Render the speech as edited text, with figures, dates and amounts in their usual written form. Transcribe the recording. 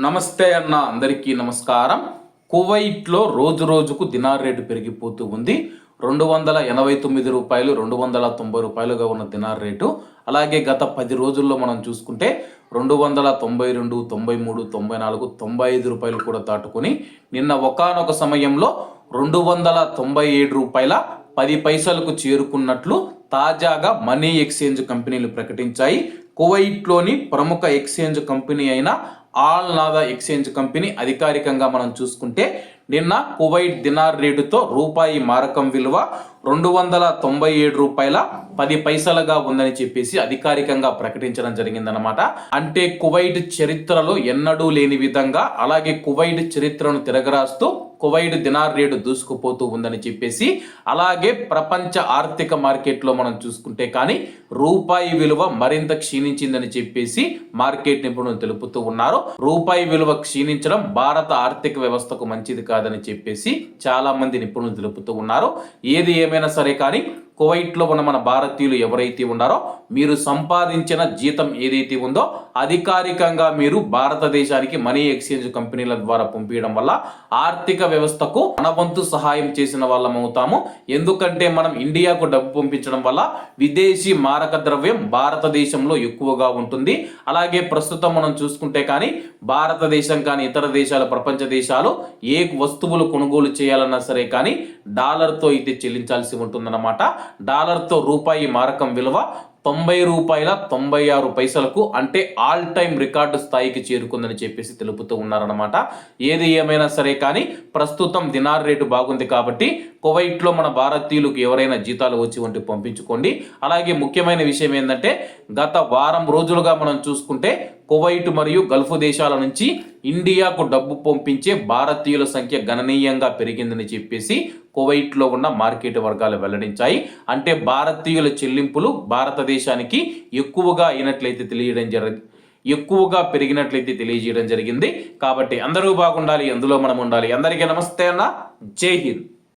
నమస్తే అన్న, అందరికీ నమస్కారం. కువైట్లో రోజు రోజుకు దినార్ రేటు పెరిగిపోతూ ఉంది. 289 రూపాయలు, 290 రూపాయలుగా ఉన్న దినార్ రేటు. అలాగే గత 10 రోజుల్లో మనం చూసుకుంటే 292, 93, 94, 95 రూపాయలు కూడా దాటుకొని నిన్న ఒకానొక సమయంలో 297 రూపాయల 10 పైసలకు చేరుకున్నట్లు తాజాగా మనీ ఎక్స్చేంజ్ కంపెనీలు ప్రకటించాయి. కువైట్లోని ప్రముఖ ఎక్స్చేంజ్ కంపెనీ అయిన ఆల్ నాదా ఎక్స్చేంజ్ కంపెనీ అధికారికంగా మనం చూసుకుంటే నిన్న కువైట్ దినార్ రేటుతో రూపాయి మారకం విలువ 297 రూపాయల 10 పైసలుగా ఉందని చెప్పేసి అధికారికంగా ప్రకటించడం జరిగిందనమాట. అంటే కువైట్ చరిత్రలో ఎన్నడూ లేని విధంగా, అలాగే కువైట్ చరిత్రను తిరగరాస్తూ కువైట్ దినార్ రేటు దూసుకుపోతూ ఉందని చెప్పేసి, అలాగే ప్రపంచ ఆర్థిక మార్కెట్లో మనం చూసుకుంటే కానీ రూపాయి విలువ మరింత క్షీణించిందని చెప్పేసి మార్కెట్ నిపుణులు తెలుపుతూ ఉన్నారు. రూపాయి విలువ క్షీణించడం భారత ఆర్థిక వ్యవస్థకు మంచిది కాదని చెప్పేసి చాలా మంది నిపుణులు తెలుపుతూ ఉన్నారు. ఏది ఏమైనా సరే కానీ కువైట్లో ఉన్న మన భారతీయులు ఎవరైతే ఉన్నారో మీరు సంపాదించిన జీతం ఏదైతే ఉందో అధికారికంగా మీరు భారతదేశానికి మనీ ఎక్స్చేంజ్ కంపెనీల ద్వారా పంపించడం వల్ల ఆర్థిక వ్యవస్థకు మన వంతు సహాయం చేసిన వాళ్ళం అవుతాము. ఎందుకంటే మనం ఇండియాకు డబ్బు పంపించడం వల్ల విదేశీ మారక ద్రవ్యం భారతదేశంలో ఎక్కువగా ఉంటుంది. అలాగే ప్రస్తుతం మనం చూసుకుంటే కానీ భారతదేశం కానీ ఇతర దేశాలు, ప్రపంచ దేశాలు ఏ వస్తువులు కొనుగోలు చేయాలన్నా సరే కానీ డాలర్తో అయితే చెల్లించాల్సి ఉంటుందన్నమాట. డాలర్తో రూపాయి మారకం విలువ 90 రూపాయల 96 పైసలకు, అంటే ఆల్ టైమ్ రికార్డు స్థాయికి చేరుకుందని చెప్పేసి తెలుపుతూ ఉన్నారన్నమాట. ఏది ఏమైనా సరే కానీ ప్రస్తుతం దినార్ రేటు బాగుంది కాబట్టి కువైట్లో మన భారతీయులకు ఎవరైనా జీతాలు వచ్చి ఉంటే పంపించుకోండి. అలాగే ముఖ్యమైన విషయం ఏంటంటే గత వారం రోజులుగా మనం చూసుకుంటే కువైట్ మరియు గల్ఫ్ దేశాల నుంచి ఇండియాకు డబ్బు పంపించే భారతీయుల సంఖ్య గణనీయంగా పెరిగిందని చెప్పేసి కువైట్లో ఉన్న మార్కెట్ వర్గాలు వెల్లడించాయి. అంటే భారతీయుల చెల్లింపులు భారతదేశానికి ఎక్కువగా పెరిగినట్లయితే తెలియజేయడం జరిగింది. కాబట్టి అందరూ బాగుండాలి, అందులో మనం ఉండాలి. అందరికీ నమస్తే అన్న, జై హింద్.